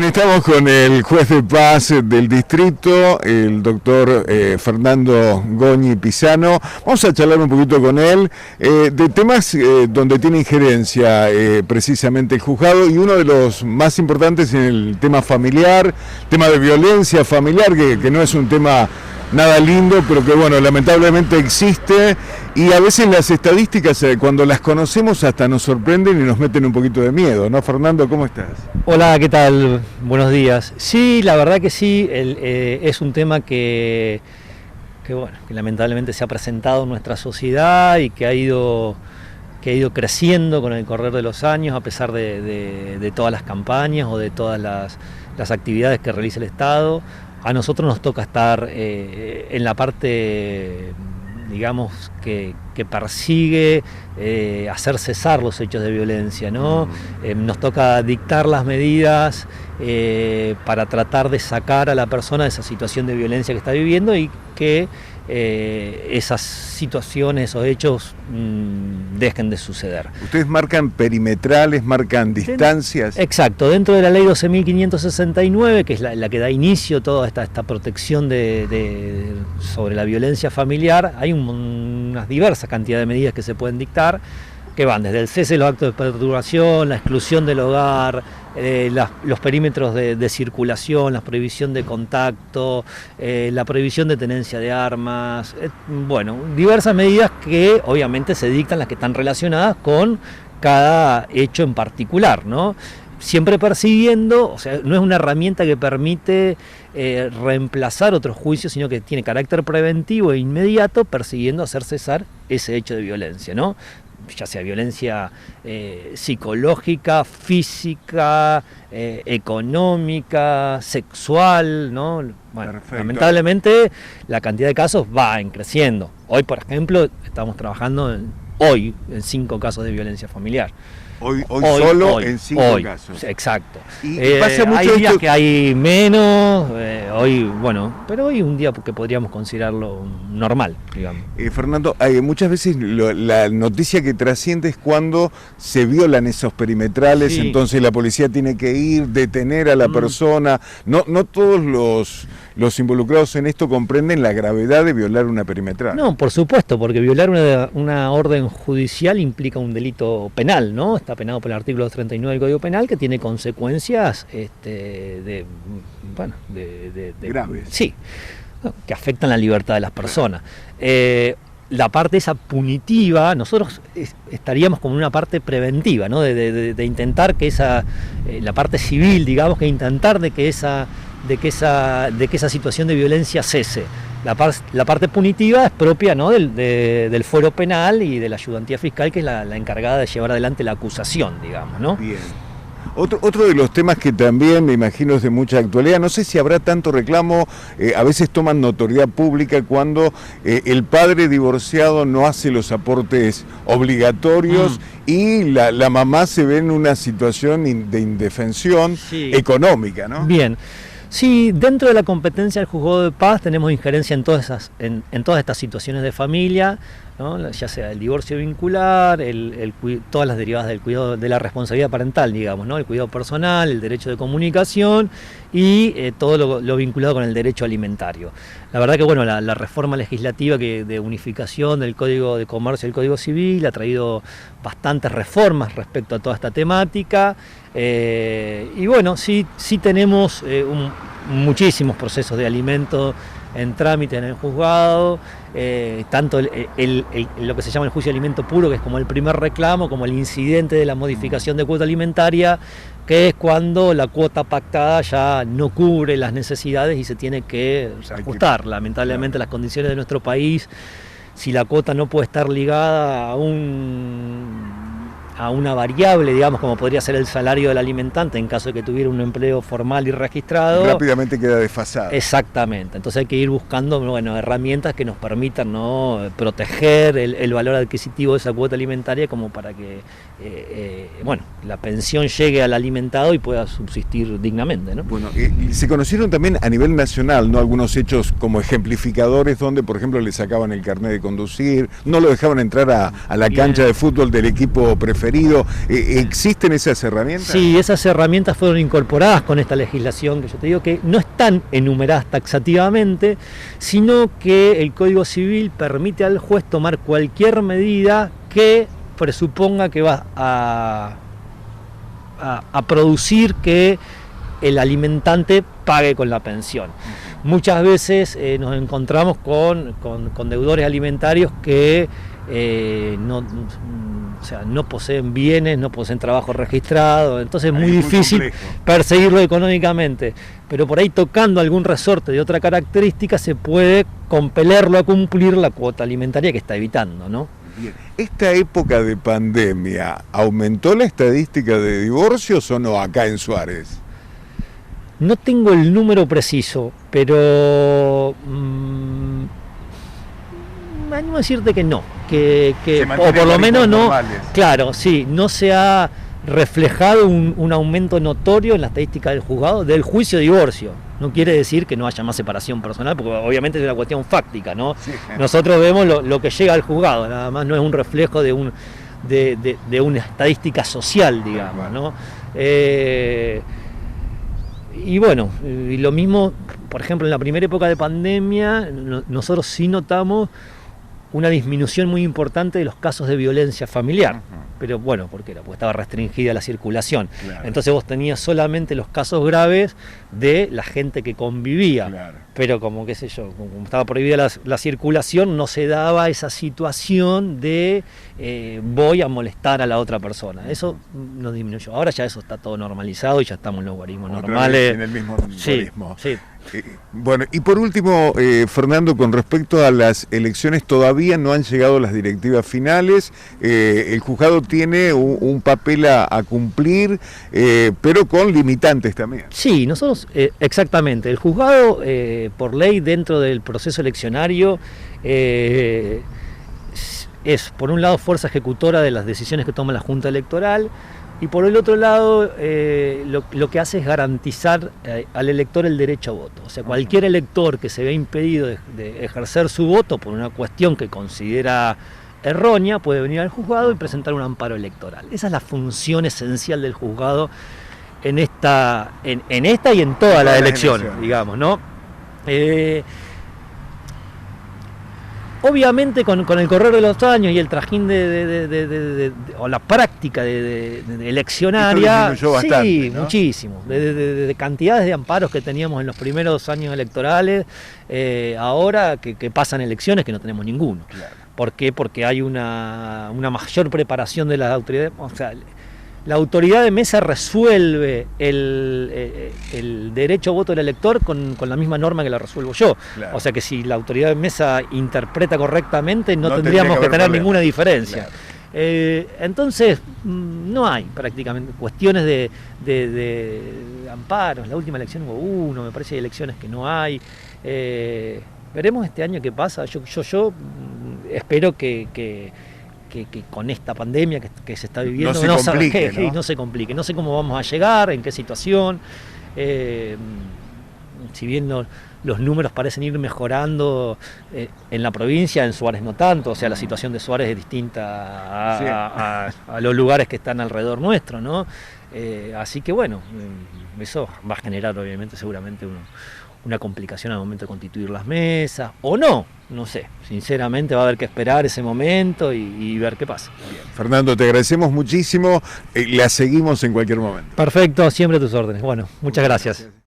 Bien, estamos con el juez de paz del distrito, el doctor Fernando Goñi Pisano. Vamos a charlar un poquito con él de temas donde tiene injerencia precisamente el juzgado, y uno de los más importantes en el tema familiar, tema de violencia familiar, que no es un tema nada lindo, pero que bueno, lamentablemente existe, y a veces las estadísticas cuando las conocemos hasta nos sorprenden y nos meten un poquito de miedo, ¿no? Fernando, ¿cómo estás? Hola, ¿qué tal? Buenos días. Sí, la verdad que sí, es un tema que lamentablemente se ha presentado en nuestra sociedad y que ha ido creciendo con el correr de los años, a pesar de todas las campañas o de todas las actividades que realiza el Estado. A nosotros nos toca estar en la parte, digamos, que persigue hacer cesar los hechos de violencia, ¿no? Nos toca dictar las medidas para tratar de sacar a la persona de esa situación de violencia que está viviendo y que esas situaciones o hechos dejen de suceder. ¿Ustedes marcan perimetrales, marcan distancias? Exacto, dentro de la ley 12.569, que es la que da inicio a toda esta protección sobre la violencia familiar, hay una diversa cantidad de medidas que se pueden dictar, que van desde el cese de los actos de perturbación, la exclusión del hogar, los perímetros de circulación, la prohibición de contacto, la prohibición de tenencia de armas, diversas medidas que obviamente se dictan, las que están relacionadas con cada hecho en particular, ¿no? Siempre persiguiendo, o sea, no es una herramienta que permite reemplazar otros juicios, sino que tiene carácter preventivo e inmediato, persiguiendo hacer cesar ese hecho de violencia, ¿no? Ya sea violencia psicológica, física, económica, sexual, ¿no? Bueno, lamentablemente la cantidad de casos va creciendo. Hoy, por ejemplo, estamos trabajando en 5 casos de violencia familiar. Hoy solo en 5 casos. Exacto. Y pasa mucho hay días que hay menos, pero hoy un día que podríamos considerarlo normal, digamos. Fernando, muchas veces la noticia que trasciende es cuando se violan esos perimetrales, sí. Entonces la policía tiene que ir, detener a la persona. No todos los involucrados en esto comprenden la gravedad de violar una perimetral. No, por supuesto, porque violar una orden judicial implica un delito penal, ¿no? Está penado por el artículo 239 del Código Penal, que tiene consecuencias graves. Sí, que afectan la libertad de las personas. La parte esa punitiva, nosotros estaríamos como una parte preventiva, ¿no? De intentar que la parte civil, digamos, que intentar de que esa situación de violencia cese. La parte punitiva es propia, ¿no? del fuero penal y de la ayudantía fiscal, que es la encargada de llevar adelante la acusación, digamos, ¿no? Bien. Otro de los temas que también me imagino es de mucha actualidad, no sé si habrá tanto reclamo, a veces toman notoriedad pública cuando el padre divorciado no hace los aportes obligatorios y la mamá se ve en una situación de indefensión económica, ¿no? Bien. Sí, dentro de la competencia del juzgado de paz tenemos injerencia en todas estas situaciones de familia, ¿no? Ya sea el divorcio vincular, todas las derivadas del cuidado, de la responsabilidad parental, digamos, ¿no? El cuidado personal, el derecho de comunicación y todo lo vinculado con el derecho alimentario. La verdad que la reforma legislativa de unificación del Código de Comercio y el Código Civil ha traído bastantes reformas respecto a toda esta temática. Sí tenemos muchísimos procesos de alimento en trámite en el juzgado, tanto lo que se llama el juicio de alimento puro, que es como el primer reclamo, como el incidente de la modificación de cuota alimentaria, que es cuando la cuota pactada ya no cubre las necesidades y se tiene que ajustar. Lamentablemente las condiciones de nuestro país, si la cuota no puede estar ligada a una variable, digamos, como podría ser el salario del alimentante en caso de que tuviera un empleo formal y registrado, rápidamente queda desfasado. Exactamente, entonces hay que ir buscando herramientas que nos permitan, ¿no?, proteger el valor adquisitivo de esa cuota alimentaria, como para que la pensión llegue al alimentado y pueda subsistir dignamente, ¿no? Bueno, se conocieron también a nivel nacional, ¿no?, algunos hechos como ejemplificadores donde, por ejemplo, le sacaban el carnet de conducir, no lo dejaban entrar a la cancha de fútbol del equipo preferido, referido. ¿Existen esas herramientas? Sí, esas herramientas fueron incorporadas con esta legislación que yo te digo que no están enumeradas taxativamente, sino que el Código Civil permite al juez tomar cualquier medida que presuponga que va a producir que el alimentante pague con la pensión. Muchas veces nos encontramos con deudores alimentarios que no poseen bienes, no poseen trabajo registrado, entonces es muy difícil perseguirlo económicamente, pero por ahí tocando algún resorte de otra característica se puede compelerlo a cumplir la cuota alimentaria que está evitando, ¿no? Bien. ¿Esta época de pandemia aumentó la estadística de divorcios o no acá en Suárez? No tengo el número preciso, pero me animo a decirte que no, o por lo menos no, claro, sí, no se ha reflejado un aumento notorio en la estadística del juzgado del juicio de divorcio. No quiere decir que no haya más separación personal, porque obviamente es una cuestión fáctica, ¿no? Sí. Nosotros vemos lo que llega al juzgado, nada más no es un reflejo de una estadística social, digamos, ¿no? Y bueno, y lo mismo, por ejemplo, en la primera época de pandemia, nosotros sí notamos una disminución muy importante de los casos de violencia familiar. Pero bueno, ¿por qué era? Porque estaba restringida la circulación. Claro. Entonces vos tenías solamente los casos graves de la gente que convivía. Claro. Pero como, qué sé yo, como estaba prohibida la circulación, no se daba esa situación de voy a molestar a la otra persona. Eso no disminuyó. Ahora ya eso está todo normalizado y ya estamos en los guarismos normales. En el mismo guarismo. Sí. Bueno, y por último, Fernando, con respecto a las elecciones, todavía no han llegado las directivas finales. El juzgado tiene un papel a cumplir, pero con limitantes también. Sí, nosotros, exactamente. El juzgado, por ley, dentro del proceso eleccionario, es, por un lado, fuerza ejecutora de las decisiones que toma la Junta Electoral, y por el otro lado, lo que hace es garantizar al elector el derecho a voto. O sea, cualquier elector que se vea impedido de ejercer su voto por una cuestión que considera errónea, puede venir al juzgado y presentar un amparo electoral. Esa es la función esencial del juzgado en esta y en todas las elecciones, digamos, ¿no? Obviamente con el correr de los años y el trajín o la práctica de eleccionaria, bastante, sí, ¿no? Muchísimo, de cantidades de amparos que teníamos en los primeros años electorales, ahora que pasan elecciones que no tenemos ninguno. Claro. ¿Por qué? Porque hay una mayor preparación de las autoridades. O sea, la autoridad de mesa resuelve el derecho a voto del elector con la misma norma que la resuelvo yo. Claro. O sea que si la autoridad de mesa interpreta correctamente, no tendríamos que tener ninguna diferencia. Claro. Entonces, no hay prácticamente cuestiones de amparos. La última elección hubo uno, me parece que hay elecciones que no hay. Veremos este año qué pasa. Yo espero que con esta pandemia que se está viviendo no se complique. No sé cómo vamos a llegar, en qué situación. Si bien los números parecen ir mejorando en la provincia, en Suárez no tanto, o sea, la situación de Suárez es distinta a los lugares que están alrededor nuestro, ¿no? Así que bueno, eso va a generar obviamente seguramente una complicación al momento de constituir las mesas, o no sé, sinceramente va a haber que esperar ese momento y ver qué pasa. Bien. Fernando, te agradecemos muchísimo, la seguimos en cualquier momento. Perfecto, siempre a tus órdenes. Bueno, muchas gracias.